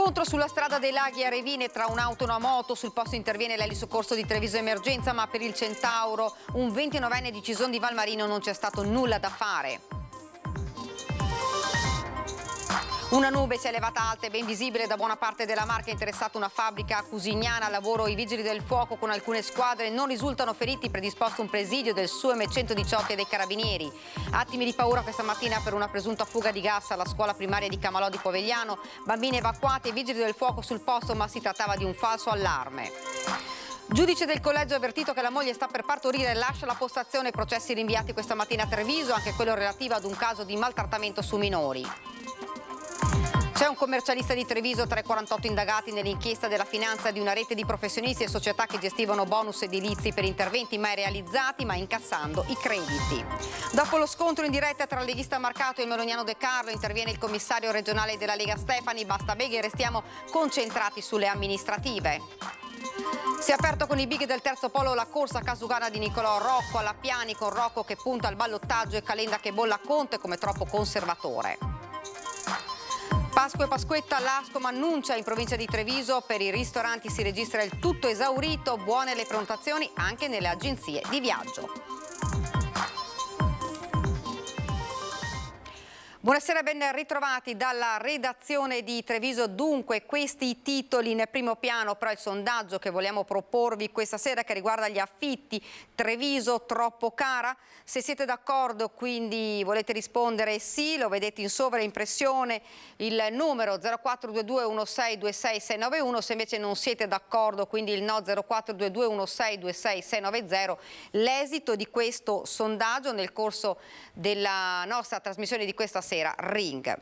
Scontro sulla strada dei Laghi a Revine tra un'auto e una moto. Sul posto interviene l'elisoccorso di Treviso Emergenza, ma per il Centauro, un 29enne di Cison di Valmarino, non c'è stato nulla da fare. Una nube si è elevata alta e ben visibile da buona parte della Marca, è interessata una fabbrica cusignana. A lavoro i vigili del fuoco con alcune squadre, non risultano feriti, predisposto un presidio del SUEM 118 e dei Carabinieri. Attimi di paura questa mattina per una presunta fuga di gas alla scuola primaria di Camalò di Povegliano. Bambini evacuati e vigili del fuoco sul posto, ma si trattava di un falso allarme. Giudice del collegio ha avvertito che la moglie sta per partorire e lascia la postazione. Processi rinviati questa mattina a Treviso, anche quello relativo ad un caso di maltrattamento su minori. C'è un commercialista di Treviso tra i 48 indagati nell'inchiesta della finanza di una rete di professionisti e società che gestivano bonus edilizi per interventi mai realizzati ma incassando i crediti. Dopo lo scontro in diretta tra il leghista Marcato e il meloniano De Carlo interviene il commissario regionale della Lega Stefani. Basta beghe e restiamo concentrati sulle amministrative. Si è aperto con i big del terzo polo la corsa casugana di Nicolò Rocco alla Piani, con Rocco che punta al ballottaggio e Calenda che bolla Conte come troppo conservatore. Pasqua e Pasquetta, l'Ascom annuncia in provincia di Treviso per i ristoranti si registra il tutto esaurito, buone le prenotazioni anche nelle agenzie di viaggio. Buonasera, ben ritrovati dalla redazione di Treviso. Dunque, questi i titoli in primo piano, però il sondaggio che vogliamo proporvi questa sera che riguarda gli affitti. Treviso troppo cara? Se siete d'accordo, quindi volete rispondere sì, lo vedete in sovraimpressione il numero 0422 16 26 691, se invece non siete d'accordo, quindi il no 0422 16 26 690. L'esito di questo sondaggio nel corso della nostra trasmissione di questa sera, Ring.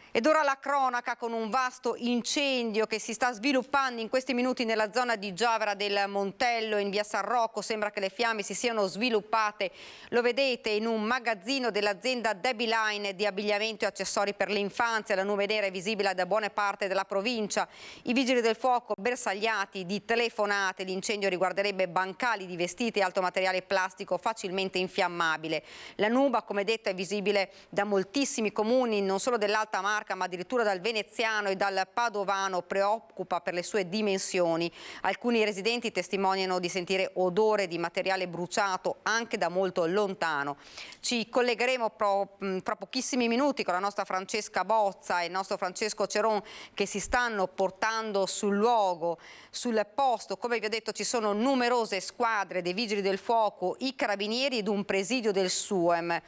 Ed ora la cronaca con un vasto incendio che si sta sviluppando in questi minuti nella zona di Giavera del Montello, in via San Rocco. Sembra che le fiamme si siano sviluppate, lo vedete, in un magazzino dell'azienda Debbie Line di abbigliamento e accessori per l'infanzia. La nube nera è visibile da buona parte della provincia. I vigili del fuoco bersagliati di telefonate. L'incendio riguarderebbe bancali di vestiti e altro materiale plastico facilmente infiammabile. La nuba, come detto, è visibile da moltissimi comuni, non solo dell'Alta Marca, ma addirittura dal veneziano e dal padovano. Preoccupa per le sue dimensioni. Alcuni residenti testimoniano di sentire odore di materiale bruciato anche da molto lontano. Ci collegheremo fra pochissimi minuti con la nostra Francesca Bozza e il nostro Francesco Ceron, che si stanno portando sul luogo, sul posto. Come vi ho detto, ci sono numerose squadre dei vigili del fuoco, i carabinieri ed un presidio del SUEM.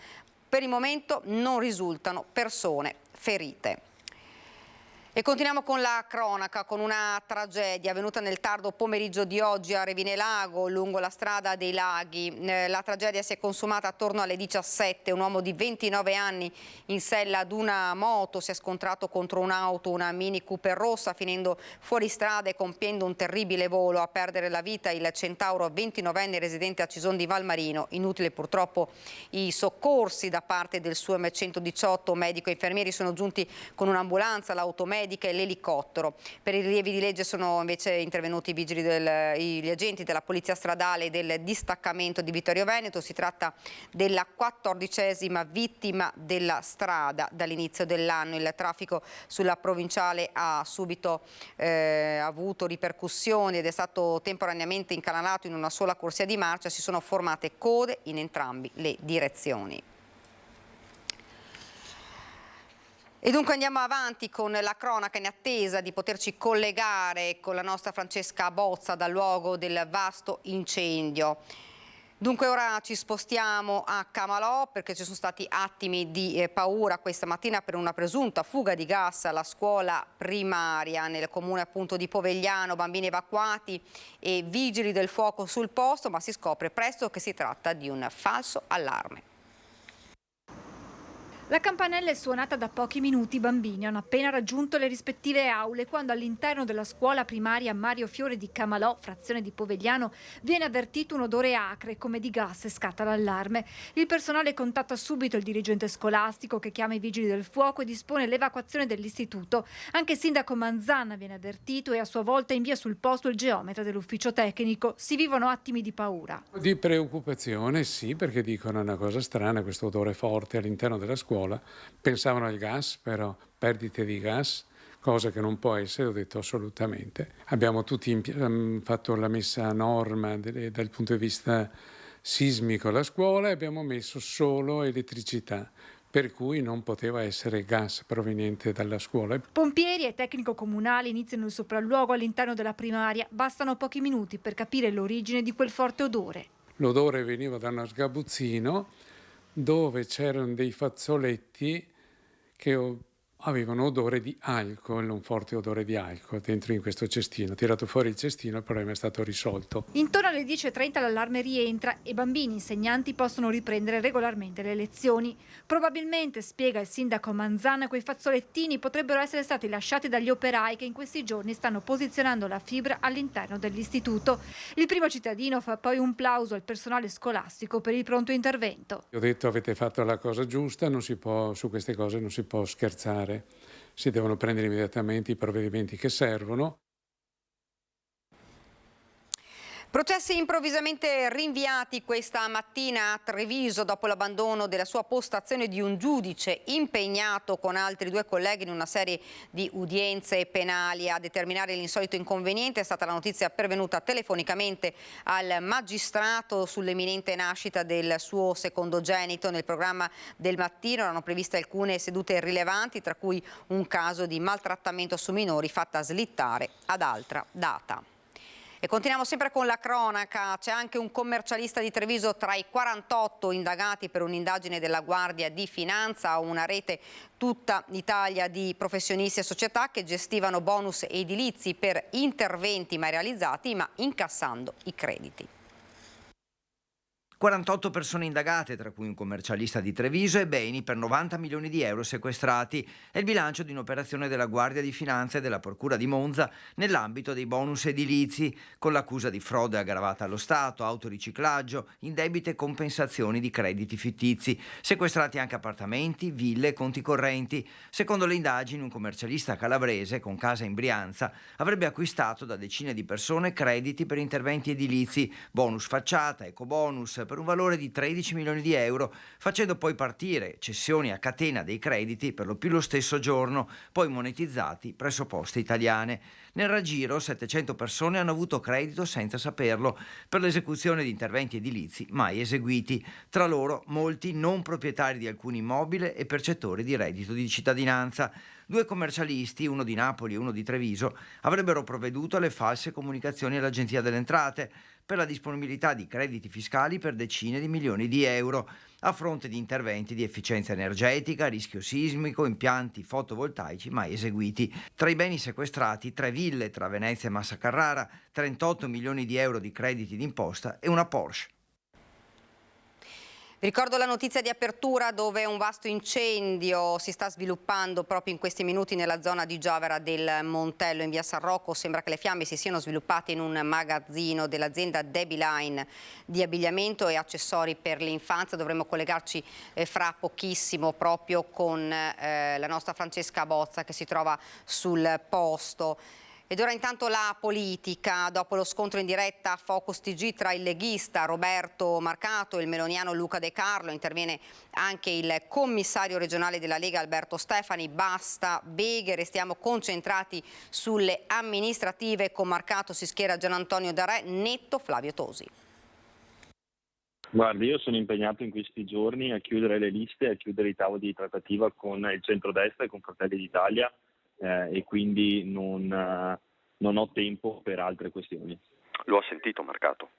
Per il momento non risultano persone ferite. E continuiamo con la cronaca, con una tragedia avvenuta nel tardo pomeriggio di oggi a Revine Lago, lungo la strada dei Laghi. La tragedia si è consumata attorno alle 17. Un uomo di 29 anni in sella ad una moto si è scontrato contro un'auto, una Mini Cooper rossa, finendo fuori strada e compiendo un terribile volo. A perdere la vita il Centauro 29enne residente a Cison di Valmarino. Inutile purtroppo i soccorsi da parte del SUEM 118. Medico e infermieri sono giunti con un'ambulanza, l'automedica e l'elicottero. Per i rilievi di legge sono invece intervenuti gli agenti della Polizia Stradale e del distaccamento di Vittorio Veneto. Si tratta della 14ª vittima della strada dall'inizio dell'anno. Il traffico sulla provinciale ha subito avuto ripercussioni ed è stato temporaneamente incanalato in una sola corsia di marcia. Si sono formate code in entrambi le direzioni. E dunque andiamo avanti con la cronaca in attesa di poterci collegare con la nostra Francesca Bozza dal luogo del vasto incendio. Dunque ora ci spostiamo a Camalò perché ci sono stati attimi di paura questa mattina per una presunta fuga di gas alla scuola primaria nel comune appunto di Povegliano. Bambini evacuati e vigili del fuoco sul posto, ma si scopre presto che si tratta di un falso allarme. La campanella è suonata da pochi minuti. I bambini hanno appena raggiunto le rispettive aule quando all'interno della scuola primaria Mario Fiore di Camalò, frazione di Povegliano, viene avvertito un odore acre come di gas e scatta l'allarme. Il personale contatta subito il dirigente scolastico che chiama i vigili del fuoco e dispone l'evacuazione dell'istituto. Anche il sindaco Manzanna viene avvertito e a sua volta invia sul posto il geometra dell'ufficio tecnico. Si vivono attimi di paura. Di preoccupazione sì, perché dicono una cosa strana, questo odore forte all'interno della scuola. Pensavano al gas, però perdite di gas, cosa che non può essere. Ho detto assolutamente. Abbiamo tutti fatto la messa a norma dal punto di vista sismico alla scuola e abbiamo messo solo elettricità, per cui non poteva essere gas proveniente dalla scuola. Pompieri e tecnico comunale iniziano il sopralluogo all'interno della primaria. Bastano pochi minuti per capire l'origine di quel forte odore. L'odore veniva da uno sgabuzzino dove c'erano dei fazzoletti che avevano odore di alcol, un forte odore di alcol dentro in questo cestino. Ho tirato fuori il cestino, il problema è stato risolto. Intorno alle 10:30 l'allarme rientra e bambini e insegnanti possono riprendere regolarmente le lezioni. Probabilmente, spiega il sindaco Manzana, quei fazzolettini potrebbero essere stati lasciati dagli operai che in questi giorni stanno posizionando la fibra all'interno dell'istituto. Il primo cittadino fa poi un plauso al personale scolastico per il pronto intervento. Ho detto: avete fatto la cosa giusta, su queste cose non si può scherzare. Si devono prendere immediatamente i provvedimenti che servono. Processi improvvisamente rinviati questa mattina a Treviso dopo l'abbandono della sua postazione di un giudice impegnato con altri 2 colleghi in una serie di udienze penali. A determinare l'insolito inconveniente è stata la notizia pervenuta telefonicamente al magistrato sull'imminente nascita del suo secondogenito. Nel programma del mattino erano previste alcune sedute rilevanti, tra cui un caso di maltrattamento su minori fatta slittare ad altra data. E continuiamo sempre con la cronaca. C'è anche un commercialista di Treviso tra i 48 indagati per un'indagine della Guardia di Finanza, una rete tutta Italia di professionisti e società che gestivano bonus edilizi per interventi mai realizzati ma incassando i crediti. 48 persone indagate, tra cui un commercialista di Treviso, e beni per 90 milioni di euro sequestrati. È il bilancio di un'operazione della Guardia di Finanza e della Procura di Monza nell'ambito dei bonus edilizi, con l'accusa di frode aggravata allo Stato, autoriciclaggio, indebite compensazioni di crediti fittizi, sequestrati anche appartamenti, ville e conti correnti. Secondo le indagini, un commercialista calabrese con casa in Brianza avrebbe acquistato da decine di persone crediti per interventi edilizi, bonus facciata, ecobonus, per un valore di 13 milioni di euro, facendo poi partire cessioni a catena dei crediti per lo più lo stesso giorno, poi monetizzati presso Poste Italiane. Nel raggiro 700 persone hanno avuto credito senza saperlo per l'esecuzione di interventi edilizi mai eseguiti, tra loro molti non proprietari di alcuni immobili e percettori di reddito di cittadinanza. 2 commercialisti, uno di Napoli e uno di Treviso, avrebbero provveduto alle false comunicazioni all'Agenzia delle Entrate per la disponibilità di crediti fiscali per decine di milioni di euro, a fronte di interventi di efficienza energetica, rischio sismico, impianti fotovoltaici mai eseguiti. Tra i beni sequestrati, 3 ville tra Venezia e Massa Carrara, 38 milioni di euro di crediti d'imposta e una Porsche. Vi ricordo la notizia di apertura dove un vasto incendio si sta sviluppando proprio in questi minuti nella zona di Giovera del Montello in via San Rocco. Sembra che le fiamme si siano sviluppate in un magazzino dell'azienda Debbie Line di abbigliamento e accessori per l'infanzia. Dovremmo collegarci fra pochissimo proprio con la nostra Francesca Bozza che si trova sul posto. Ed ora intanto la politica, dopo lo scontro in diretta a Focus TG tra il leghista Roberto Marcato e il meloniano Luca De Carlo, interviene anche il commissario regionale della Lega Alberto Stefani. Basta beghe, restiamo concentrati sulle amministrative. Con Marcato si schiera Gian Antonio Darè, netto Flavio Tosi. Guardi, io sono impegnato in questi giorni a chiudere le liste, a chiudere i tavoli di trattativa con il centrodestra e con Fratelli d'Italia. E quindi non ho tempo per altre questioni. Lo ha sentito Marcato?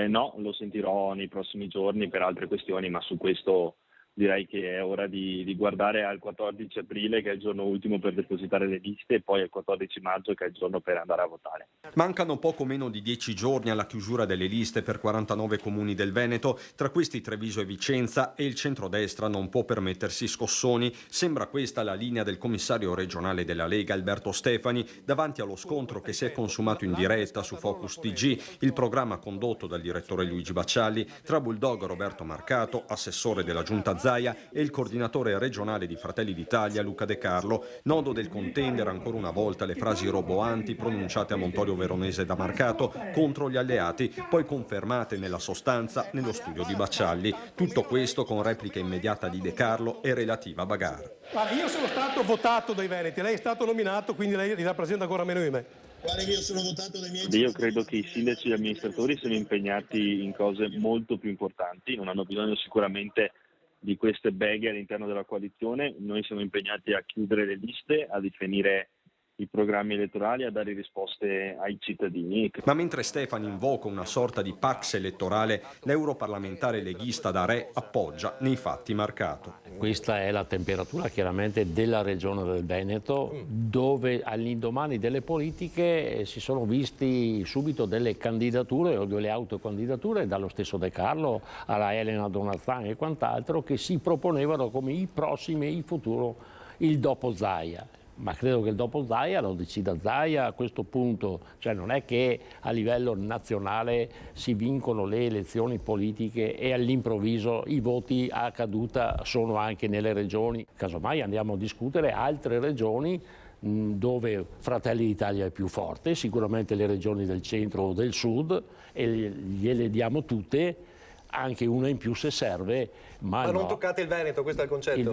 No, lo sentirò nei prossimi giorni per altre questioni, ma su questo direi che è ora di guardare al 14 aprile, che è il giorno ultimo per depositare le liste, e poi al 14 maggio, che è il giorno per andare a votare. Mancano poco meno di 10 giorni alla chiusura delle liste per 49 comuni del Veneto, tra questi Treviso e Vicenza, e il centrodestra non può permettersi scossoni. Sembra questa la linea del commissario regionale della Lega Alberto Stefani davanti allo scontro che si è consumato in diretta su Focus TG, il programma condotto dal direttore Luigi Baccialli, tra Bulldog Roberto Marcato, assessore della Giunta Zaia e il coordinatore regionale di Fratelli d'Italia Luca De Carlo. Nodo del contendere ancora una volta le frasi roboanti pronunciate a Montorio Veronese da Marcato contro gli alleati, poi confermate nella sostanza nello studio di Baccialli. Tutto questo con replica immediata di De Carlo e relativa bagarre. Guarda, io sono stato votato dai veneti, lei è stato nominato, quindi lei li rappresenta ancora meno di me. Guarda che io sono votato dai miei... Io credo che i sindaci e gli amministratori siano impegnati in cose molto più importanti, non hanno bisogno sicuramente di queste beghe all'interno della coalizione. Noi siamo impegnati a chiudere le liste, a definire i programmi elettorali, a dare risposte ai cittadini. Ma mentre Stefani invoca una sorta di pax elettorale, l'europarlamentare leghista da Re appoggia nei fatti Marcato. Questa è la temperatura chiaramente della regione del Veneto, dove all'indomani delle politiche si sono visti subito delle candidature o delle autocandidature dallo stesso De Carlo alla Elena Donazzan e quant'altro che si proponevano come i prossimi, il futuro, il dopo Zaia. Ma credo che il dopo Zaia lo decida Zaia a questo punto, cioè non è che a livello nazionale si vincono le elezioni politiche e all'improvviso i voti a caduta sono anche nelle regioni. Casomai andiamo a discutere altre regioni dove Fratelli d'Italia è più forte, sicuramente le regioni del centro o del sud, e gliele diamo tutte, anche una in più se serve, ma non no. toccate il Veneto, questo è il concetto? Il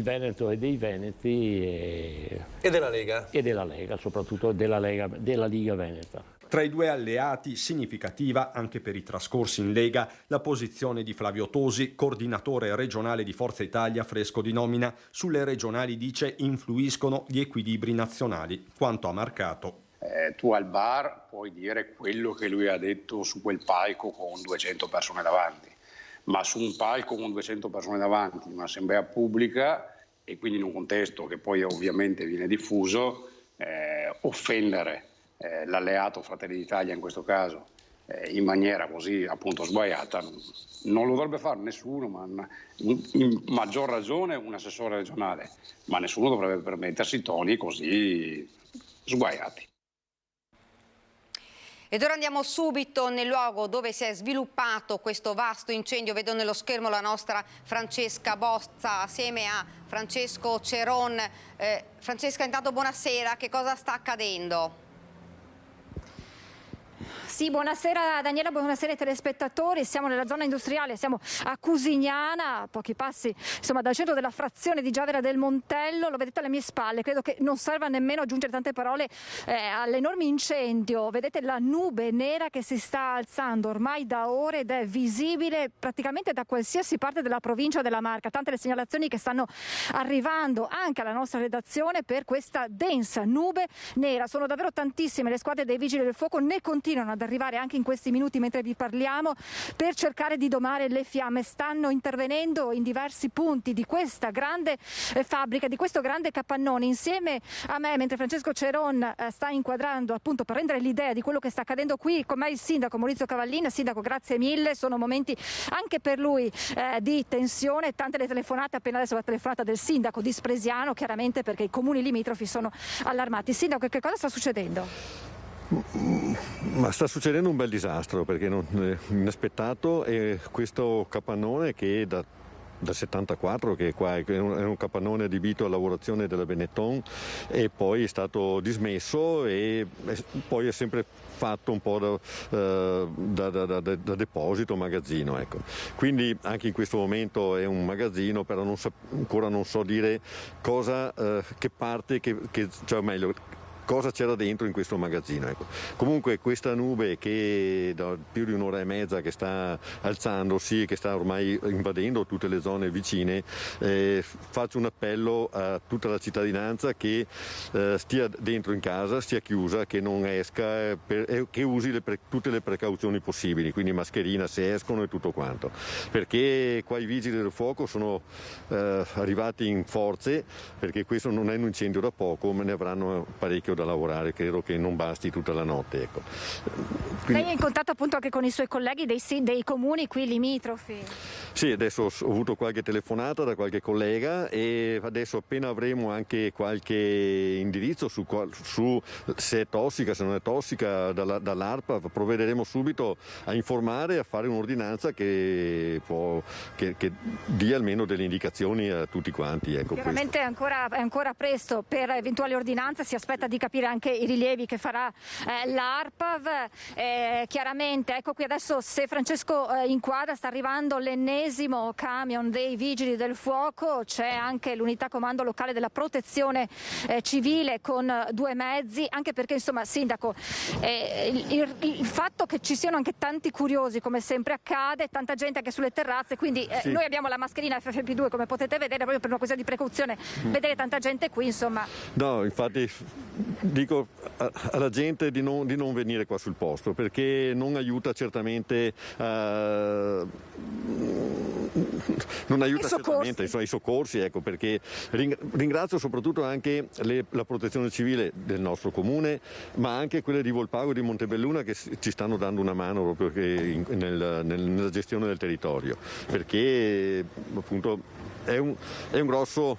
Veneto è dei veneti e della Lega? E della Lega, soprattutto della Liga Veneta. Tra i due alleati significativa, anche per i trascorsi in Lega, la posizione di Flavio Tosi, coordinatore regionale di Forza Italia, fresco di nomina. Sulle regionali dice influiscono gli equilibri nazionali. Quanto a Marcato, tu al bar puoi dire quello che lui ha detto su quel palco con 200 persone davanti, ma su un palco con 200 persone davanti, in un'assemblea pubblica e quindi in un contesto che poi ovviamente viene diffuso, offendere l'alleato Fratelli d'Italia in questo caso in maniera così appunto sbagliata non lo dovrebbe fare nessuno, ma in maggior ragione un assessore regionale, ma nessuno dovrebbe permettersi toni così sguaiati. Ed ora andiamo subito nel luogo dove si è sviluppato questo vasto incendio. Vedo nello schermo la nostra Francesca Bozza assieme a Francesco Ceron. Francesca, intanto buonasera, che cosa sta accadendo? Sì, buonasera Daniela, buonasera ai telespettatori. Siamo nella zona industriale, siamo a Cusignana, a pochi passi insomma, dal centro della frazione di Giavera del Montello. Lo vedete alle mie spalle, credo che non serva nemmeno aggiungere tante parole all'enorme incendio. Vedete la nube nera che si sta alzando ormai da ore ed è visibile praticamente da qualsiasi parte della provincia della Marca. Tante le segnalazioni che stanno arrivando anche alla nostra redazione per questa densa nube nera. Sono davvero tantissime le squadre dei Vigili del Fuoco, ne continuano ad arrivare anche in questi minuti mentre vi parliamo per cercare di domare le fiamme. Stanno intervenendo in diversi punti di questa grande fabbrica, di questo grande capannone. Insieme a me, mentre Francesco Ceron sta inquadrando appunto per rendere l'idea di quello che sta accadendo qui, con me il sindaco Maurizio Cavallin. Sindaco, grazie mille, sono momenti anche per lui di tensione, tante le telefonate, appena adesso la telefonata del sindaco di Spresiano, chiaramente perché i comuni limitrofi sono allarmati. Sindaco, che cosa sta succedendo? Ma sta succedendo un bel disastro perché inaspettato, è questo capannone che è da 74 che è qua, è un capannone adibito a lavorazione della Benetton e poi è stato dismesso e poi è sempre fatto un po' da deposito, magazzino, ecco. Quindi anche in questo momento è un magazzino, però ancora non so dire cosa, che parte, cioè meglio, cosa c'era dentro in questo magazzino, ecco. Comunque questa nube che da più di un'ora e mezza che sta alzandosi, che sta ormai invadendo tutte le zone vicine, faccio un appello a tutta la cittadinanza che stia dentro in casa, stia chiusa, che non esca, che usi tutte le precauzioni possibili, quindi mascherina se escono e tutto quanto, perché qua i vigili del fuoco sono arrivati in forze, perché questo non è un incendio da poco, ma ne avranno parecchio da lavorare, credo che non basti tutta la notte. Ecco. Lei è in contatto appunto anche con i suoi colleghi dei comuni qui limitrofi? Sì, adesso ho avuto qualche telefonata da qualche collega e adesso appena avremo anche qualche indirizzo su se è tossica, se non è tossica dall'ARPA, provvederemo subito a informare e a fare un'ordinanza che dia almeno delle indicazioni a tutti quanti. Ecco, chiaramente è ancora presto per eventuali ordinanze, si aspetta di capire anche i rilievi che farà l'ARPAV. Chiaramente, ecco qui adesso, se Francesco inquadra, sta arrivando l'ennesimo camion dei vigili del fuoco, c'è anche l'unità comando locale della protezione civile con 2 mezzi, anche perché insomma sindaco, il fatto che ci siano anche tanti curiosi come sempre accade, tanta gente anche sulle terrazze, quindi sì. Noi abbiamo la mascherina FFP2 come potete vedere, proprio per una questione di precauzione, vedere tanta gente qui insomma. No, infatti dico alla gente di non venire qua sul posto, perché non aiuta certamente certamente i soccorsi, ecco, perché ringrazio soprattutto anche la protezione civile del nostro comune, ma anche quelle di Volpago e di Montebelluna che ci stanno dando una mano proprio nella gestione del territorio, perché appunto è un grosso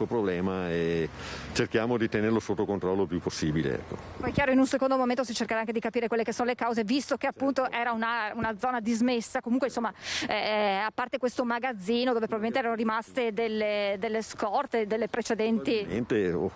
problema e cerchiamo di tenerlo sotto controllo il più possibile. Ecco. Poi chiaro, in un secondo momento si cercherà anche di capire quelle che sono le cause, visto che appunto era una zona dismessa, comunque insomma a parte questo magazzino dove probabilmente erano rimaste delle scorte, delle precedenti.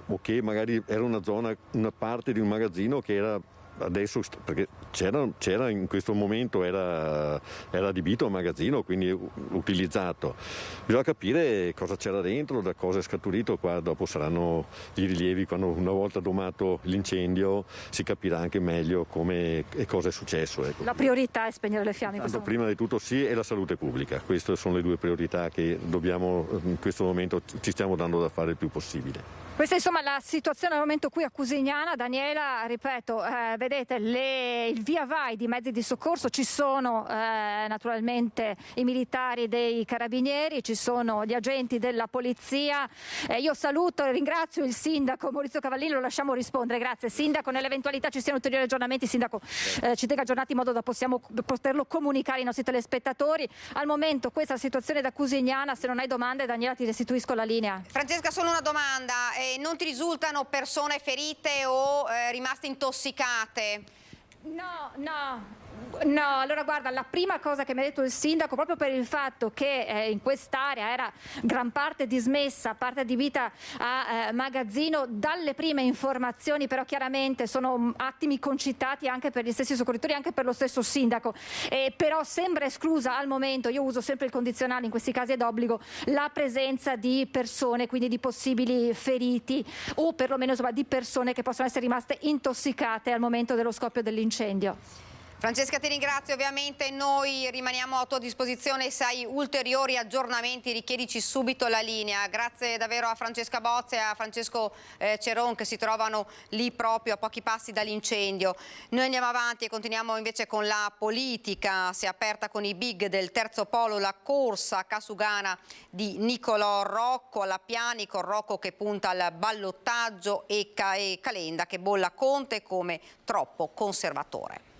O che magari era una parte di un magazzino che era adesso, perché c'era in questo momento era adibito a magazzino, quindi utilizzato. Bisogna capire cosa c'era dentro, da cosa è scaturito, qua dopo saranno i rilievi, quando una volta domato l'incendio si capirà anche meglio come e cosa è successo. Ecco. La priorità è spegnere le fiamme. Prima di tutto sì, e la salute pubblica, queste sono le 2 priorità che dobbiamo in questo momento ci stiamo dando da fare il più possibile. Questa insomma la situazione al momento qui a Cusignana. Daniela, ripeto, vedete il via vai di mezzi di soccorso, ci sono naturalmente i militari dei carabinieri, ci sono gli agenti della polizia. Io saluto e ringrazio il sindaco Maurizio Cavallini, lo lasciamo rispondere. Grazie sindaco, nell'eventualità ci siano ulteriori aggiornamenti, sindaco ci tenga aggiornati in modo da poterlo comunicare ai nostri telespettatori. Al momento questa è la situazione da Cusignana, se non hai domande Daniela ti restituisco la linea. Francesca, solo una domanda. Non ti risultano persone ferite o rimaste intossicate? No, allora guarda, la prima cosa che mi ha detto il sindaco, proprio per il fatto che in quest'area era gran parte dismessa, parte adibita a magazzino, dalle prime informazioni però chiaramente sono attimi concitati anche per gli stessi soccorritori, anche per lo stesso sindaco, però sembra esclusa al momento, io uso sempre il condizionale in questi casi è d'obbligo, la presenza di persone, quindi di possibili feriti o perlomeno insomma, di persone che possono essere rimaste intossicate al momento dello scoppio dell'incendio. Francesca, ti ringrazio, ovviamente noi rimaniamo a tua disposizione, se hai ulteriori aggiornamenti richiedici subito la linea. Grazie davvero a Francesca Bozzi e a Francesco Ceron che si trovano lì proprio a pochi passi dall'incendio. Noi andiamo avanti e continuiamo invece con la politica. Si è aperta con i big del terzo polo la corsa casugana di Nicolò Rocco alla Pianico, Rocco che punta al ballottaggio e Calenda che bolla Conte come troppo conservatore.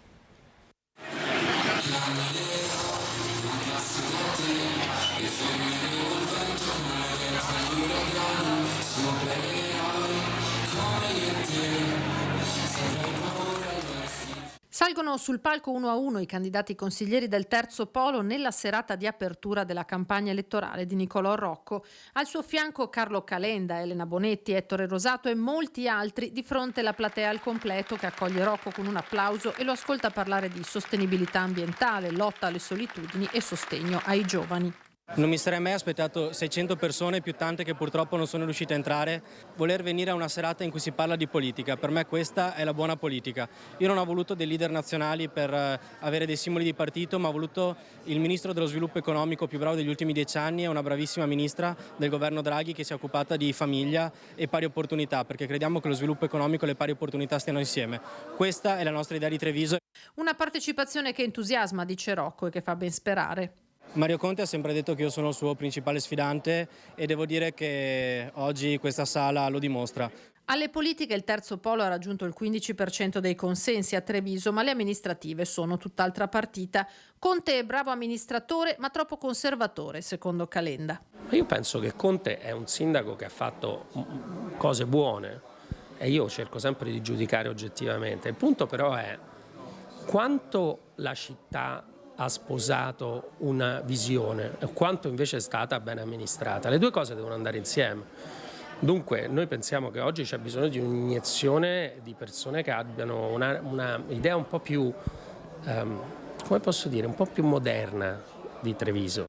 Salgono sul palco 1 a 1 i candidati consiglieri del terzo polo nella serata di apertura della campagna elettorale di Nicolò Rocco. Al suo fianco Carlo Calenda, Elena Bonetti, Ettore Rosato e molti altri, di fronte alla platea al completo che accoglie Rocco con un applauso e lo ascolta parlare di sostenibilità ambientale, lotta alle solitudini e sostegno ai giovani. Non mi sarei mai aspettato 600 persone, più tante che purtroppo non sono riuscite a entrare, voler venire a una serata in cui si parla di politica. Per me questa è la buona politica. Io non ho voluto dei leader nazionali per avere dei simboli di partito, ma ho voluto il ministro dello sviluppo economico più bravo degli ultimi 10 anni e una bravissima ministra del governo Draghi che si è occupata di famiglia e pari opportunità, perché crediamo che lo sviluppo economico e le pari opportunità stiano insieme. Questa è la nostra idea di Treviso. Una partecipazione che entusiasma, dice Rocco, e che fa ben sperare. Mario Conte ha sempre detto che io sono il suo principale sfidante e devo dire che oggi questa sala lo dimostra. Alle politiche il terzo polo ha raggiunto il 15% dei consensi a Treviso, ma le amministrative sono tutt'altra partita. Conte è bravo amministratore, ma troppo conservatore, secondo Calenda. Io penso che Conte è un sindaco che ha fatto cose buone e io cerco sempre di giudicare oggettivamente. Il punto però è quanto la città ha sposato una visione e quanto invece è stata ben amministrata. Le due cose devono andare insieme. Dunque noi pensiamo che oggi c'è bisogno di un'iniezione di persone che abbiano una idea un po' più, come posso dire, un po' più moderna di Treviso.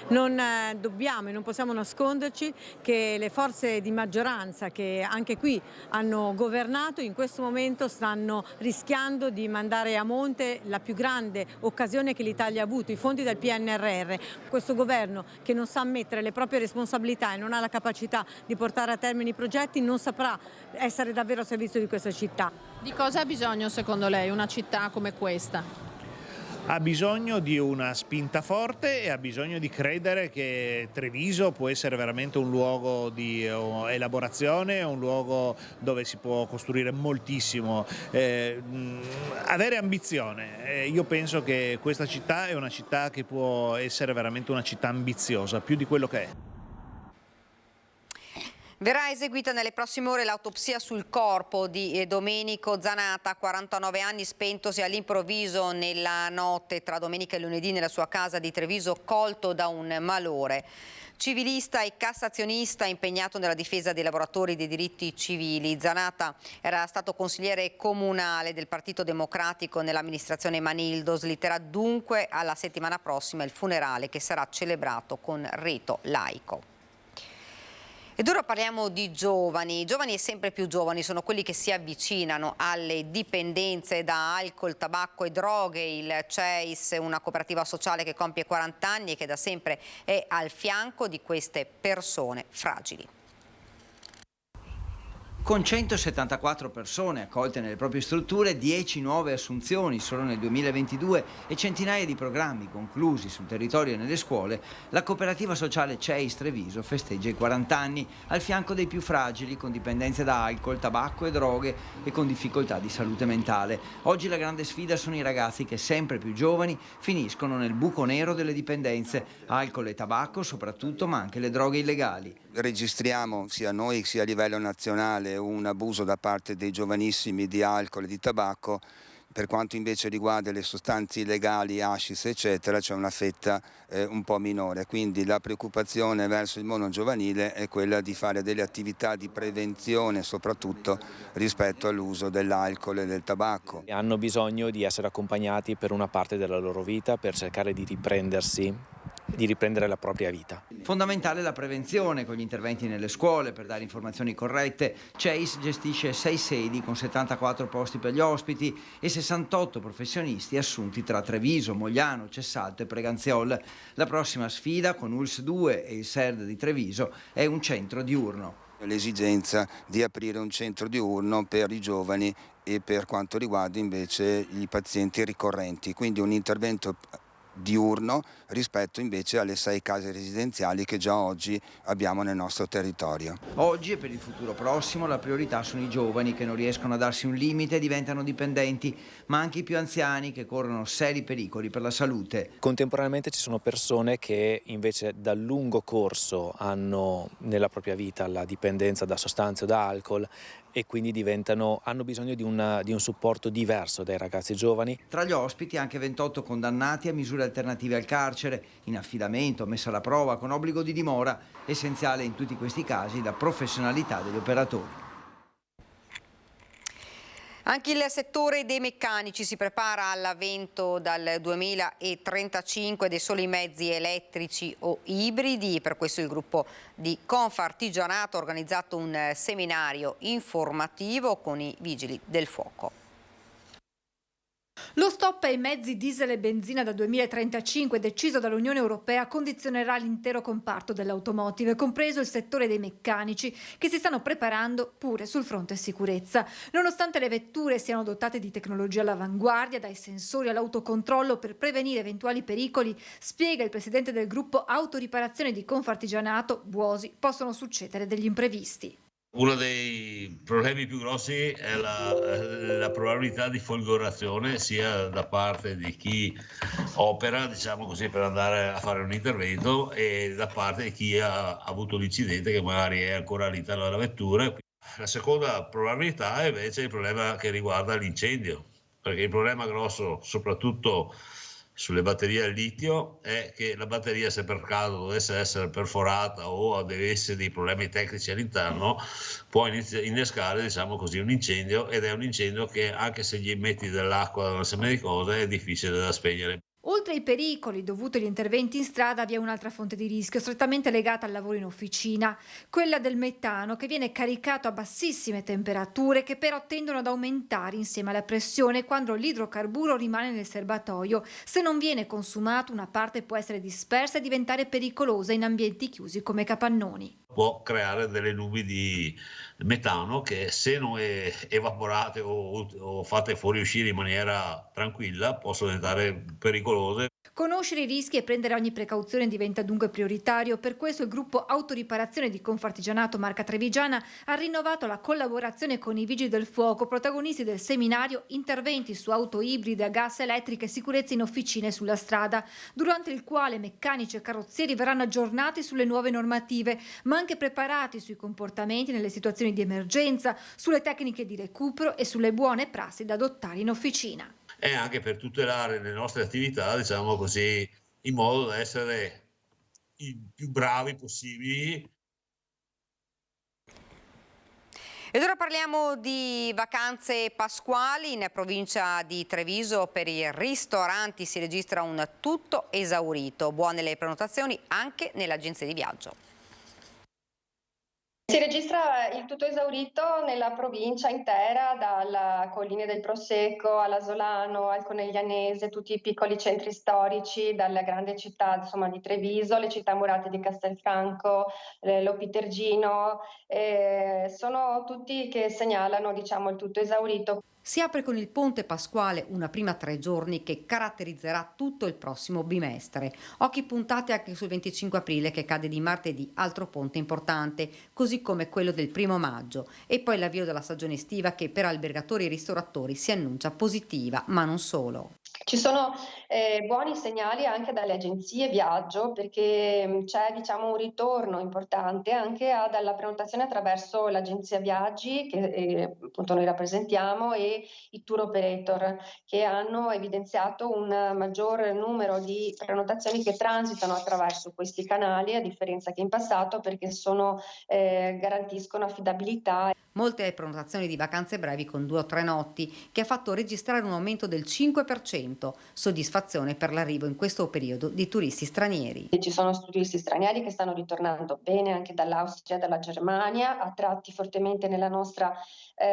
Non dobbiamo e non possiamo nasconderci che le forze di maggioranza che anche qui hanno governato in questo momento stanno rischiando di mandare a monte la più grande occasione che l'Italia ha avuto, i fondi del PNRR. Questo governo che non sa ammettere le proprie responsabilità e non ha la capacità di portare a termine i progetti non saprà essere davvero a servizio di questa città. Di cosa ha bisogno secondo lei una città come questa? Ha bisogno di una spinta forte e ha bisogno di credere che Treviso può essere veramente un luogo di elaborazione, un luogo dove si può costruire moltissimo, avere ambizione. Io penso che questa città è una città che può essere veramente una città ambiziosa, più di quello che è. Verrà eseguita nelle prossime ore l'autopsia sul corpo di Domenico Zanatta, 49 anni, spentosi all'improvviso nella notte tra domenica e lunedì nella sua casa di Treviso, colto da un malore. Civilista e cassazionista impegnato nella difesa dei lavoratori e dei diritti civili, Zanatta era stato consigliere comunale del Partito Democratico nell'amministrazione Manildo. Slitterà dunque alla settimana prossima il funerale che sarà celebrato con rito laico. Ed ora parliamo di giovani. Giovani e sempre più giovani sono quelli che si avvicinano alle dipendenze da alcol, tabacco e droghe. Il CEIS, una cooperativa sociale che compie 40 anni e che da sempre è al fianco di queste persone fragili. Con 174 persone accolte nelle proprie strutture, 10 nuove assunzioni solo nel 2022 e centinaia di programmi conclusi sul territorio e nelle scuole, la cooperativa sociale CEIS Treviso festeggia i 40 anni al fianco dei più fragili con dipendenze da alcol, tabacco e droghe e con difficoltà di salute mentale. Oggi la grande sfida sono i ragazzi che sempre più giovani finiscono nel buco nero delle dipendenze, alcol e tabacco soprattutto, ma anche le droghe illegali. Registriamo sia noi sia a livello nazionale un abuso da parte dei giovanissimi di alcol e di tabacco. Per quanto invece riguarda le sostanze illegali, hashish eccetera, c'è una fetta un po' minore, quindi la preoccupazione verso il mondo giovanile è quella di fare delle attività di prevenzione soprattutto rispetto all'uso dell'alcol e del tabacco. Hanno bisogno di essere accompagnati per una parte della loro vita per cercare di riprendere la propria vita. Fondamentale la prevenzione con gli interventi nelle scuole per dare informazioni corrette. CEIS gestisce 6 sedi con 74 posti per gli ospiti e 68 professionisti assunti tra Treviso, Mogliano, Cessalto e Preganziol. La prossima sfida con ULS 2 e il SERD di Treviso è un centro diurno. L'esigenza di aprire un centro diurno per i giovani e per quanto riguarda invece i pazienti ricorrenti, quindi un intervento diurno rispetto invece alle 6 case residenziali che già oggi abbiamo nel nostro territorio. Oggi e per il futuro prossimo la priorità sono i giovani che non riescono a darsi un limite e diventano dipendenti, ma anche i più anziani che corrono seri pericoli per la salute. Contemporaneamente ci sono persone che invece dal lungo corso hanno nella propria vita la dipendenza da sostanze o da alcol e quindi hanno bisogno di un supporto diverso dai ragazzi giovani. Tra gli ospiti anche 28 condannati a misure alternative al carcere, in affidamento, messa alla prova, con obbligo di dimora, essenziale in tutti questi casi la professionalità degli operatori. Anche il settore dei meccanici si prepara all'avvento dal 2035 dei soli mezzi elettrici o ibridi. Per questo il gruppo di Confartigianato ha organizzato un seminario informativo con i vigili del fuoco. Lo stop ai mezzi diesel e benzina dal 2035 deciso dall'Unione Europea condizionerà l'intero comparto dell'automotive, compreso il settore dei meccanici, che si stanno preparando pure sul fronte sicurezza. Nonostante le vetture siano dotate di tecnologia all'avanguardia, dai sensori all'autocontrollo per prevenire eventuali pericoli, spiega il presidente del gruppo Autoriparazione di Confartigianato, Buosi, possono succedere degli imprevisti. Uno dei problemi più grossi è la probabilità di folgorazione sia da parte di chi opera, diciamo così, per andare a fare un intervento e da parte di chi ha avuto l'incidente che magari è ancora all'interno della vettura. La seconda probabilità è invece il problema che riguarda l'incendio, perché il problema grosso, soprattutto sulle batterie al litio, è che la batteria, se per caso dovesse essere perforata o deve essere dei problemi tecnici all'interno, può innescare, diciamo così, un incendio, ed è un incendio che, anche se gli metti dell'acqua o una serie di cose, è difficile da spegnere. Oltre ai pericoli dovuti agli interventi in strada, vi è un'altra fonte di rischio strettamente legata al lavoro in officina, quella del metano, che viene caricato a bassissime temperature, che però tendono ad aumentare insieme alla pressione quando l'idrocarburo rimane nel serbatoio. Se non viene consumato, una parte può essere dispersa e diventare pericolosa in ambienti chiusi come capannoni. Può creare delle nubi di metano che, se non evaporate o fatte fuoriuscire in maniera tranquilla, possono diventare pericolose. Conoscere i rischi e prendere ogni precauzione diventa dunque prioritario. Per questo il gruppo Autoriparazione di Confartigianato Marca Trevigiana ha rinnovato la collaborazione con i Vigili del Fuoco, protagonisti del seminario Interventi su auto ibride a gas, elettriche e sicurezza in officine e sulla strada, durante il quale meccanici e carrozzieri verranno aggiornati sulle nuove normative, ma anche preparati sui comportamenti nelle situazioni di emergenza, sulle tecniche di recupero e sulle buone prassi da adottare in officina. E anche per tutelare le nostre attività, diciamo così, in modo da essere i più bravi possibili. Ed ora parliamo di vacanze pasquali. In provincia di Treviso per i ristoranti si registra un tutto esaurito. Buone le prenotazioni anche nelle agenzie di viaggio. Si registra il tutto esaurito nella provincia intera, dalla Colline del Prosecco all'Asolano, al Coneglianese, tutti i piccoli centri storici, dalla grande città, insomma, di Treviso, le città murate di Castelfranco, Lopitergino, sono tutti che segnalano, diciamo, il tutto esaurito. Si apre con il ponte pasquale, una prima 3 giorni che caratterizzerà tutto il prossimo bimestre. Occhi puntati anche sul 25 aprile che cade di martedì, altro ponte importante, così come quello del 1° maggio. E poi l'avvio della stagione estiva che per albergatori e ristoratori si annuncia positiva, ma non solo. Ci sono buoni segnali anche dalle agenzie viaggio, perché c'è, diciamo, un ritorno importante anche dalla prenotazione attraverso l'agenzia viaggi che appunto noi rappresentiamo e i tour operator, che hanno evidenziato un maggior numero di prenotazioni che transitano attraverso questi canali, a differenza che in passato, perché garantiscono affidabilità. Molte prenotazioni di vacanze brevi con 2 o 3 notti, che ha fatto registrare un aumento del 5%, soddisfazione per l'arrivo in questo periodo di turisti stranieri. Ci sono turisti stranieri che stanno ritornando bene anche dall'Austria e dalla Germania, attratti fortemente nella nostra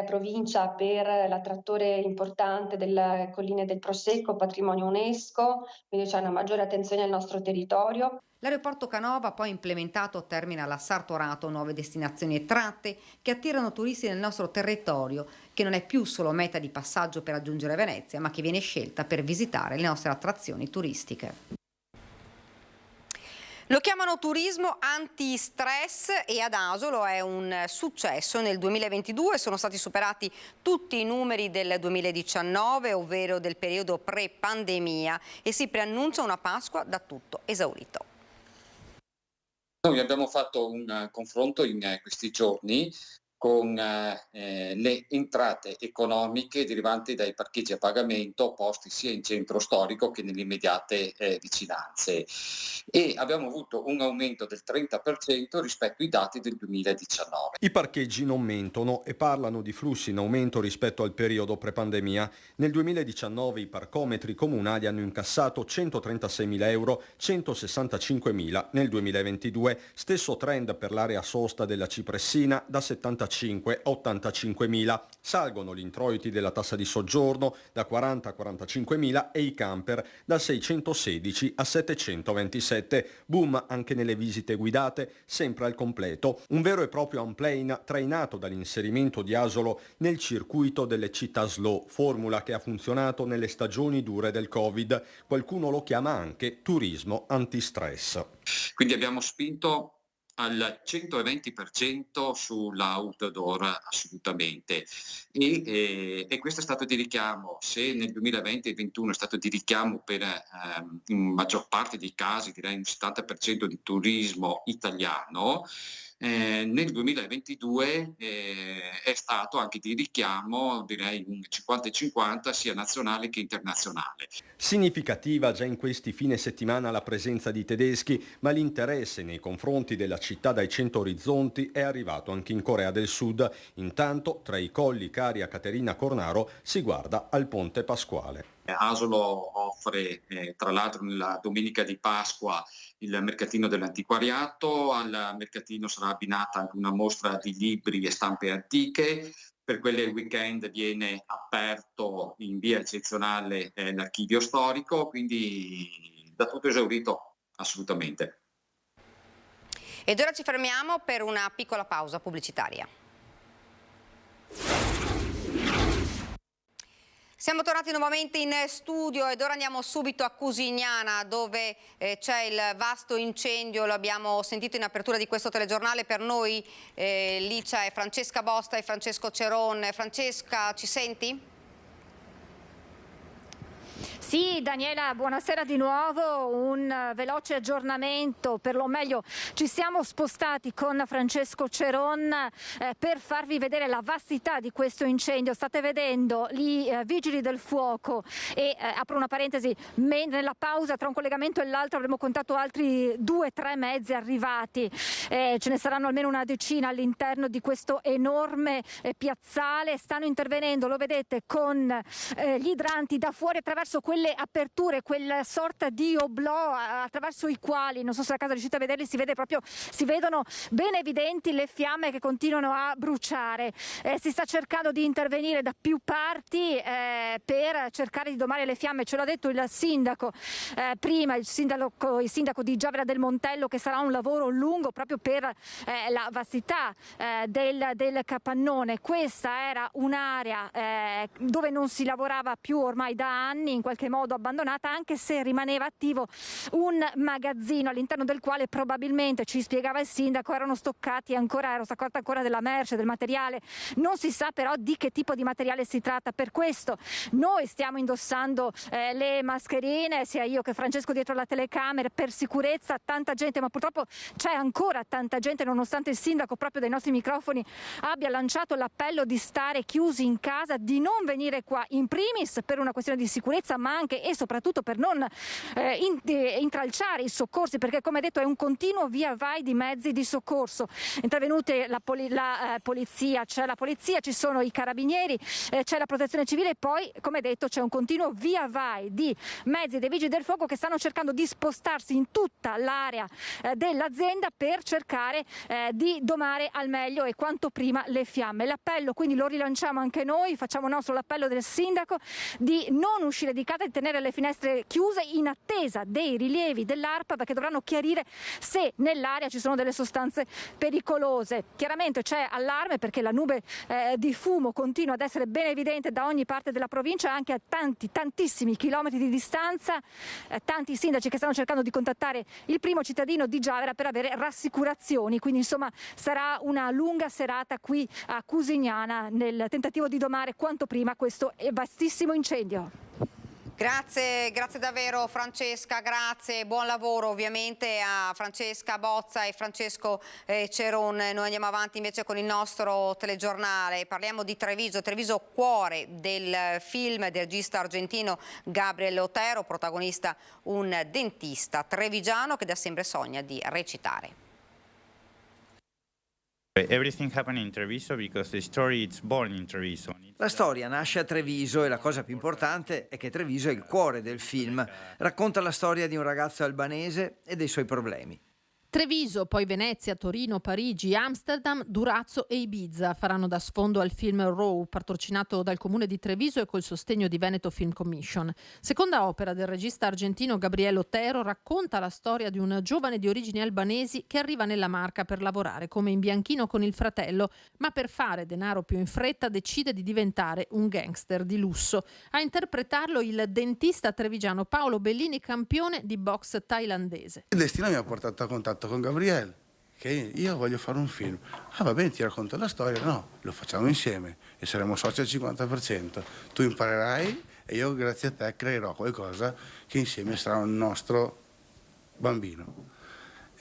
provincia per l'attrattore importante delle Colline del Prosecco, patrimonio UNESCO, quindi c'è una maggiore attenzione al nostro territorio. L'aeroporto Canova, poi implementato, termina a Sartorato nuove destinazioni e tratte che attirano turisti nel nostro territorio, che non è più solo meta di passaggio per raggiungere Venezia, ma che viene scelta per visitare le nostre attrazioni turistiche. Lo chiamano turismo anti-stress e ad Asolo è un successo. Nel 2022 sono stati superati tutti i numeri del 2019, ovvero del periodo pre-pandemia, e si preannuncia una Pasqua da tutto esaurito. Noi abbiamo fatto un confronto in questi giorni con le entrate economiche derivanti dai parcheggi a pagamento posti sia in centro storico che nelle immediate vicinanze, e abbiamo avuto un aumento del 30% rispetto ai dati del 2019. I parcheggi non mentono e parlano di flussi in aumento rispetto al periodo pre-pandemia. Nel 2019 i parcometri comunali hanno incassato 136.000 euro, 165.000 nel 2022, stesso trend per l'area sosta della Cipressina, da 75 a 85.000. Salgono gli introiti della tassa di soggiorno da 40 a 45.000 e i camper da 616 a 727. Boom anche nelle visite guidate, sempre al completo. Un vero e proprio unplane trainato dall'inserimento di Asolo nel circuito delle città slow, formula che ha funzionato nelle stagioni dure del Covid. Qualcuno lo chiama anche turismo antistress. Quindi abbiamo spinto al 120% sull'outdoor assolutamente e questo è stato di richiamo. Se nel 2020 e 2021 è stato di richiamo per in maggior parte dei casi, direi un 70% di turismo italiano, nel 2022 è stato anche di richiamo, direi un 50-50 sia nazionale che internazionale. Significativa già in questi fine settimana la presenza di tedeschi, ma l'interesse nei confronti della città dai 100 orizzonti è arrivato anche in Corea del Sud. Intanto, tra i colli cari a Caterina Cornaro si guarda al Ponte Pasquale. Asolo offre, tra l'altro nella domenica di Pasqua, il mercatino dell'antiquariato. Al mercatino sarà abbinata anche una mostra di libri e stampe antiche. Per quelle del weekend viene aperto in via eccezionale l'archivio storico, quindi da tutto esaurito assolutamente. Ed ora ci fermiamo per una piccola pausa pubblicitaria. Siamo tornati nuovamente in studio ed ora andiamo subito a Cusignana, dove c'è il vasto incendio, lo abbiamo sentito in apertura di questo telegiornale. Per noi lì c'è Francesca Bosta e Francesco Ceron. Francesca, ci senti? Sì, Daniela, buonasera di nuovo. Un veloce aggiornamento, per lo meglio ci siamo spostati con Francesco Ceron per farvi vedere la vastità di questo incendio. State vedendo i vigili del fuoco e apro una parentesi, nella pausa tra un collegamento e l'altro avremo contato altri 2-3 mezzi arrivati. Ce ne saranno almeno una decina all'interno di questo enorme piazzale. Stanno intervenendo, lo vedete, con gli idranti da fuori attraverso quelle aperture, quella sorta di oblò attraverso i quali, non so se a casa riuscite a vederli, si vedono ben evidenti le fiamme che continuano a bruciare. Si sta cercando di intervenire da più parti per cercare di domare le fiamme. Ce l'ha detto il sindaco prima, il sindaco di Giavera del Montello, che sarà un lavoro lungo proprio per la vastità del capannone. Questa era un'area dove non si lavorava più ormai da anni, in qualche modo abbandonata, anche se rimaneva attivo un magazzino all'interno del quale probabilmente, ci spiegava il sindaco, era stoccata ancora della merce, del materiale. Non si sa però di che tipo di materiale si tratta. Per questo noi stiamo indossando le mascherine, sia io che Francesco dietro la telecamera, per sicurezza. Tanta gente, ma purtroppo c'è ancora tanta gente, nonostante il sindaco proprio dai nostri microfoni abbia lanciato l'appello di stare chiusi in casa, di non venire qua, in primis per una questione di sicurezza, ma anche e soprattutto per non intralciare i soccorsi, perché come detto è un continuo via vai di mezzi di soccorso. Intervenute la polizia, c'è la polizia, ci sono i carabinieri, c'è la protezione civile, e poi come detto c'è un continuo via vai di mezzi dei vigili del fuoco che stanno cercando di spostarsi in tutta l'area dell'azienda per cercare di domare al meglio e quanto prima le fiamme. L'appello quindi lo rilanciamo anche noi, facciamo nostro l'appello del sindaco di non uscire di casa, di tenere le finestre chiuse in attesa dei rilievi dell'ARPA, perché dovranno chiarire se nell'area ci sono delle sostanze pericolose. Chiaramente c'è allarme perché la nube di fumo continua ad essere ben evidente da ogni parte della provincia, anche a tantissimi chilometri di distanza. Tanti sindaci che stanno cercando di contattare il primo cittadino di Giavera per avere rassicurazioni. Quindi insomma sarà una lunga serata qui a Cusignana nel tentativo di domare quanto prima questo vastissimo incendio. Grazie davvero Francesca, grazie, buon lavoro ovviamente a Francesca Bozza e Francesco Ceron. Noi andiamo avanti invece con il nostro telegiornale, parliamo di Treviso, cuore del film del regista argentino Gabriele Otero, protagonista un dentista trevigiano che da sempre sogna di recitare. Everything happened in Treviso because the story is born in Treviso. La storia nasce a Treviso e la cosa più importante è che Treviso è il cuore del film. Racconta la storia di un ragazzo albanese e dei suoi problemi. Treviso, poi Venezia, Torino, Parigi, Amsterdam, Durazzo e Ibiza faranno da sfondo al film Raw, patrocinato dal comune di Treviso e col sostegno di Veneto Film Commission. Seconda opera del regista argentino Gabriele Otero, racconta la storia di un giovane di origini albanesi che arriva nella Marca per lavorare come imbianchino con il fratello, ma per fare denaro più in fretta decide di diventare un gangster di lusso. A interpretarlo il dentista trevigiano Paolo Bellini, campione di box thailandese. Il destino mi ha portato a contatto con Gabriele che io voglio fare un film. Ah, va bene, ti racconto la storia. No, lo facciamo insieme e saremo soci al 50%. Tu imparerai e io grazie a te creerò qualcosa che insieme sarà il nostro bambino.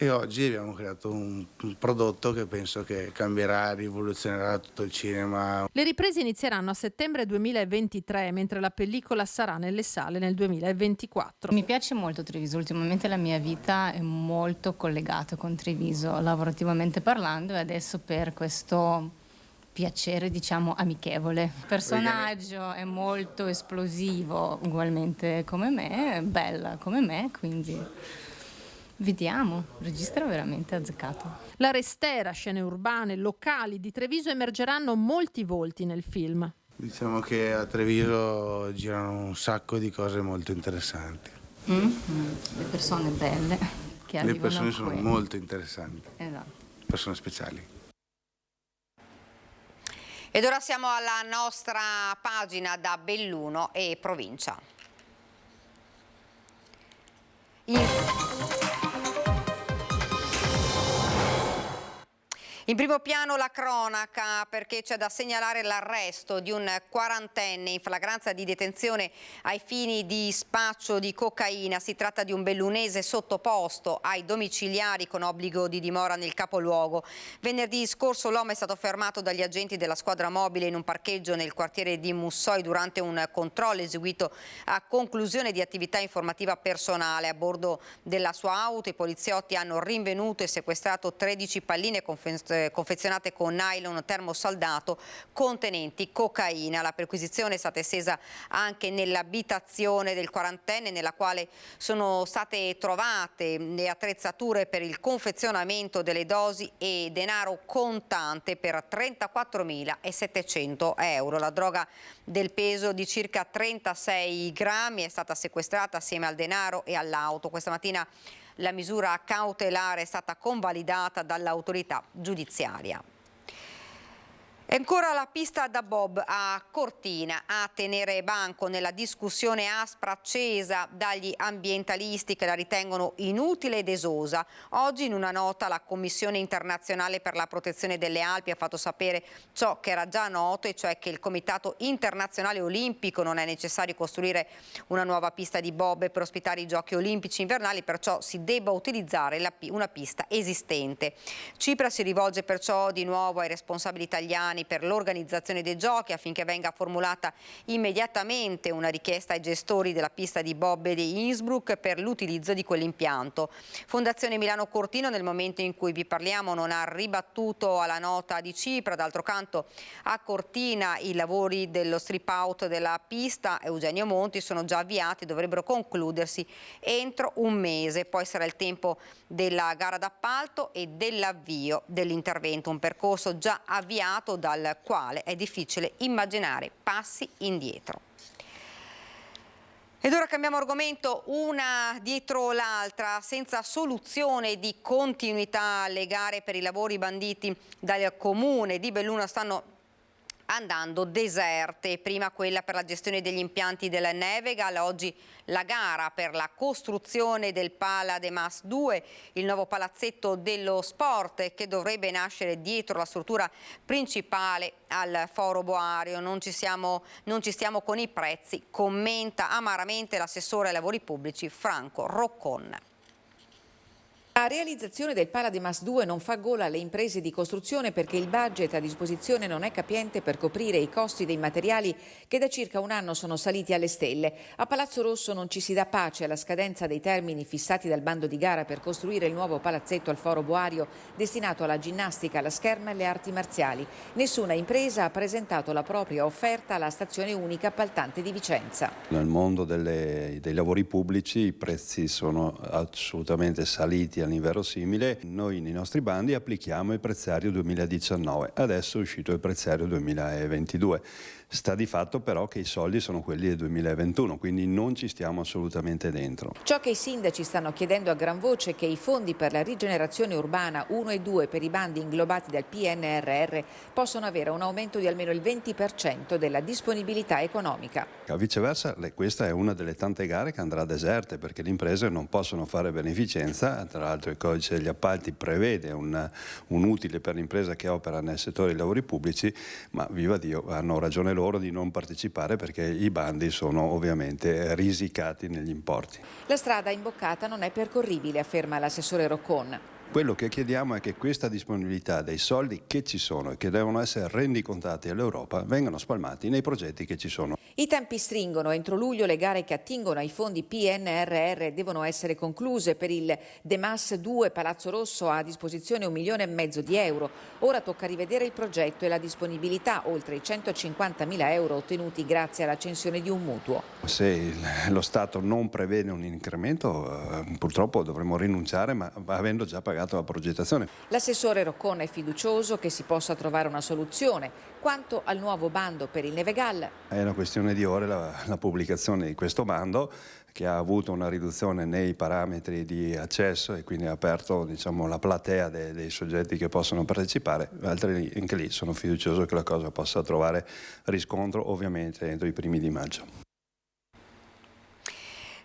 E oggi abbiamo creato un prodotto che penso che cambierà, rivoluzionerà tutto il cinema. Le riprese inizieranno a settembre 2023, mentre la pellicola sarà nelle sale nel 2024. Mi piace molto Treviso, ultimamente la mia vita è molto collegata con Treviso, lavorativamente parlando, e adesso per questo piacere, diciamo, amichevole. Il personaggio è molto esplosivo, ugualmente come me, bella come me, quindi vediamo, il regista è veramente azzeccato. La restera, scene urbane, locali di Treviso emergeranno molti volti nel film. Diciamo che a Treviso girano un sacco di cose molto interessanti. Le persone belle che arrivano. Le persone sono qui. molto interessanti. Esatto. Persone speciali. Ed ora siamo alla nostra pagina da Belluno e provincia. In primo piano la cronaca, perché c'è da segnalare l'arresto di un quarantenne in flagranza di detenzione ai fini di spaccio di cocaina. Si tratta di un bellunese sottoposto ai domiciliari con obbligo di dimora nel capoluogo. Venerdì scorso l'uomo è stato fermato dagli agenti della squadra mobile in un parcheggio nel quartiere di Mussoi durante un controllo eseguito a conclusione di attività informativa personale. A bordo della sua auto i poliziotti hanno rinvenuto e sequestrato 13 palline confezionate con nylon termosaldato contenenti cocaina. La perquisizione è stata estesa anche nell'abitazione del quarantenne, nella quale sono state trovate le attrezzature per il confezionamento delle dosi e denaro contante per 34.700 euro. La droga del peso di circa 36 grammi è stata sequestrata assieme al denaro e all'auto. Questa mattina la misura cautelare è stata convalidata dall'autorità giudiziaria. E ancora la pista da bob a Cortina a tenere banco nella discussione aspra accesa dagli ambientalisti che la ritengono inutile ed esosa. Oggi in una nota la Commissione internazionale per la protezione delle Alpi ha fatto sapere ciò che era già noto, e cioè che il Comitato internazionale olimpico non è necessario costruire una nuova pista di bob per ospitare i giochi olimpici invernali, perciò si debba utilizzare una pista esistente. Cipra si rivolge perciò di nuovo ai responsabili italiani per l'organizzazione dei giochi affinché venga formulata immediatamente una richiesta ai gestori della pista di bob di Innsbruck per l'utilizzo di quell'impianto. Fondazione Milano Cortina nel momento in cui vi parliamo non ha ribattuto alla nota di Cipra. D'altro canto a Cortina i lavori dello strip out della pista Eugenio Monti sono già avviati e dovrebbero concludersi entro un mese. Poi sarà il tempo della gara d'appalto e dell'avvio dell'intervento, un percorso già avviato dal quale è difficile immaginare passi indietro. Ed ora cambiamo argomento, una dietro l'altra, senza soluzione di continuità. Le gare per i lavori banditi dal comune di Belluno stanno andando deserte. Prima quella per la gestione degli impianti del Nevegal, oggi la gara per la costruzione del Pala de Mas 2, il nuovo palazzetto dello sport che dovrebbe nascere dietro la struttura principale al Foro Boario. Non ci stiamo con i prezzi, commenta amaramente l'assessore ai lavori pubblici Franco Roccon. La realizzazione del Pala de Mas 2 non fa gola alle imprese di costruzione perché il budget a disposizione non è capiente per coprire i costi dei materiali che da circa un anno sono saliti alle stelle. A Palazzo Rosso non ci si dà pace alla scadenza dei termini fissati dal bando di gara per costruire il nuovo palazzetto al Foro Boario destinato alla ginnastica, alla scherma e alle arti marziali. Nessuna impresa ha presentato la propria offerta alla stazione unica appaltante di Vicenza. Nel mondo dei lavori pubblici i prezzi sono assolutamente saliti all'inverosimile. Noi nei nostri bandi applichiamo il prezzario 2019, adesso è uscito il prezzario 2022. Sta di fatto però che i soldi sono quelli del 2021, quindi non ci stiamo assolutamente dentro. Ciò che i sindaci stanno chiedendo a gran voce è che i fondi per la rigenerazione urbana 1 e 2 per i bandi inglobati dal PNRR possano avere un aumento di almeno il 20% della disponibilità economica. Viceversa, questa è una delle tante gare che andrà deserte perché le imprese non possono fare beneficenza. Tra l'altro il codice degli appalti prevede un utile per l'impresa che opera nel settore dei lavori pubblici, ma viva Dio, hanno ragione loro di non partecipare perché i bandi sono ovviamente risicati negli importi. La strada imboccata non è percorribile, afferma l'assessore Roccon. Quello che chiediamo è che questa disponibilità dei soldi che ci sono e che devono essere rendicontati all'Europa vengano spalmati nei progetti che ci sono. I tempi stringono. Entro luglio le gare che attingono ai fondi PNRR devono essere concluse. Per il DEMAS 2 Palazzo Rosso ha a disposizione 1,5 milioni di euro. Ora tocca rivedere il progetto e la disponibilità, oltre i 150.000 euro ottenuti grazie alla cessione di un mutuo. Se lo Stato non prevede un incremento, purtroppo dovremo rinunciare, ma avendo già pagato la progettazione. L'assessore Roccon è fiducioso che si possa trovare una soluzione. Quanto al nuovo bando per il Nevegal, è una questione di ore la pubblicazione di questo bando, che ha avuto una riduzione nei parametri di accesso e quindi ha aperto, diciamo, la platea dei soggetti che possono partecipare. Anche lì sono fiducioso che la cosa possa trovare riscontro ovviamente entro i primi di maggio.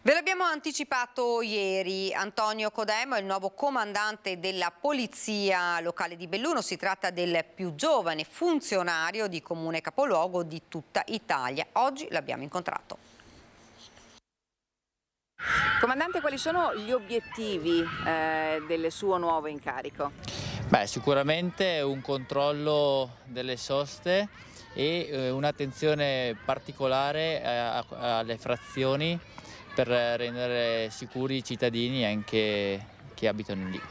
Ve l'abbiamo anticipato ieri, Antonio Codemo è il nuovo comandante della Polizia Locale di Belluno. Si tratta del più giovane funzionario di comune capoluogo di tutta Italia. Oggi l'abbiamo incontrato. Comandante, quali sono gli obiettivi del suo nuovo incarico? Sicuramente un controllo delle soste e un'attenzione particolare alle frazioni per rendere sicuri i cittadini anche che abitano lì.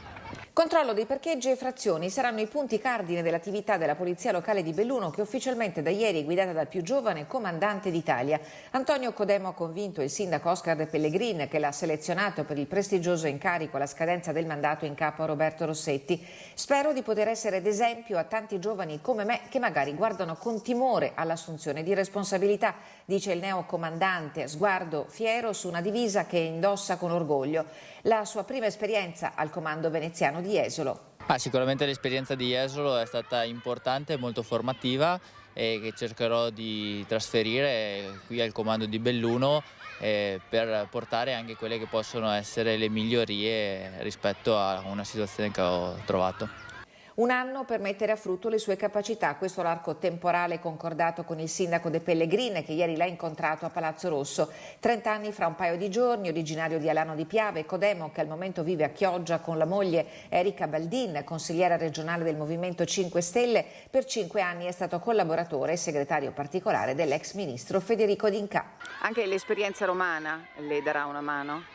Controllo dei parcheggi e frazioni saranno i punti cardine dell'attività della Polizia Locale di Belluno, che ufficialmente da ieri è guidata dal più giovane comandante d'Italia. Antonio Codemo ha convinto il sindaco Oscar De Pellegrin, che l'ha selezionato per il prestigioso incarico alla scadenza del mandato in capo a Roberto Rossetti. Spero di poter essere d'esempio a tanti giovani come me che magari guardano con timore all'assunzione di responsabilità, dice il neocomandante, sguardo fiero su una divisa che indossa con orgoglio. La sua prima esperienza al comando veneziano di Jesolo. Sicuramente l'esperienza di Jesolo è stata importante e molto formativa e che cercherò di trasferire qui al comando di Belluno per portare anche quelle che possono essere le migliorie rispetto a una situazione che ho trovato. Un anno per mettere a frutto le sue capacità, questo è l'arco temporale concordato con il sindaco De Pellegrin, che ieri l'ha incontrato a Palazzo Rosso. 30 anni fra un paio di giorni, originario di Alano di Piave, Codemo, che al momento vive a Chioggia con la moglie Erika Baldin, consigliera regionale del Movimento 5 Stelle, per 5 anni è stato collaboratore e segretario particolare dell'ex ministro Federico D'Incà. Anche l'esperienza romana le darà una mano?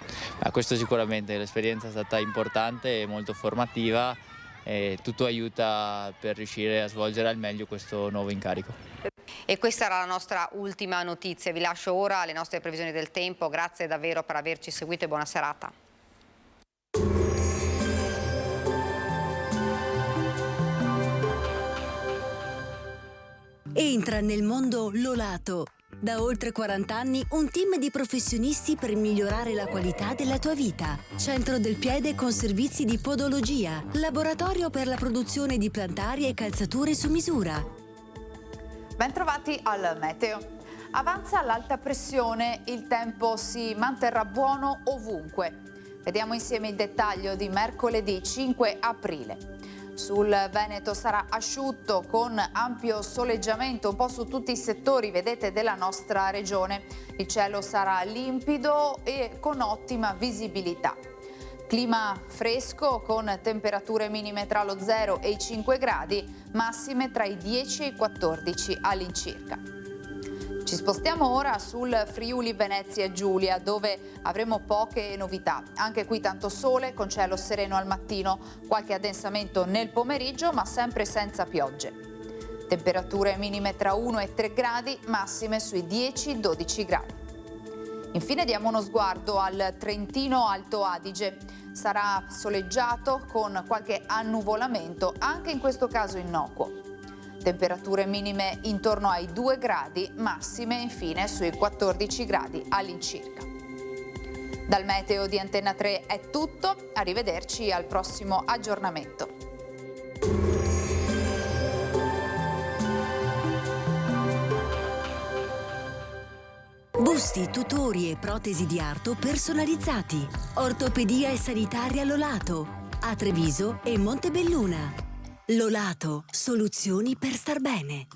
Questo sicuramente, l'esperienza è stata importante e molto formativa. E tutto aiuta per riuscire a svolgere al meglio questo nuovo incarico. E questa era la nostra ultima notizia. Vi lascio ora alle nostre previsioni del tempo. Grazie davvero per averci seguito e buona serata. Entra nel mondo Lolato. Da oltre 40 anni un team di professionisti per migliorare la qualità della tua vita. Centro del piede con servizi di podologia. Laboratorio per la produzione di plantari e calzature su misura. Bentrovati al meteo. Avanza l'alta pressione, il tempo si manterrà buono ovunque. Vediamo insieme il dettaglio di mercoledì 5 aprile. Sul Veneto sarà asciutto con ampio soleggiamento un po' su tutti i settori, vedete, della nostra regione. Il cielo sarà limpido e con ottima visibilità. Clima fresco con temperature minime tra lo 0 e i 5 gradi, massime tra i 10 e i 14 all'incirca. Ci spostiamo ora sul Friuli Venezia Giulia, dove avremo poche novità. Anche qui tanto sole con cielo sereno al mattino, qualche addensamento nel pomeriggio ma sempre senza piogge. Temperature minime tra 1 e 3 gradi, massime sui 10-12 gradi. Infine diamo uno sguardo al Trentino Alto Adige. Sarà soleggiato con qualche annuvolamento, anche in questo caso innocuo. Temperature minime intorno ai 2 gradi, massime infine sui 14 gradi all'incirca. Dal meteo di Antenna 3 è tutto, arrivederci al prossimo aggiornamento. Busti, tutori e protesi di arto personalizzati. Ortopedia e sanitaria Lolato. A Treviso e Montebelluna. Lolato, soluzioni per star bene.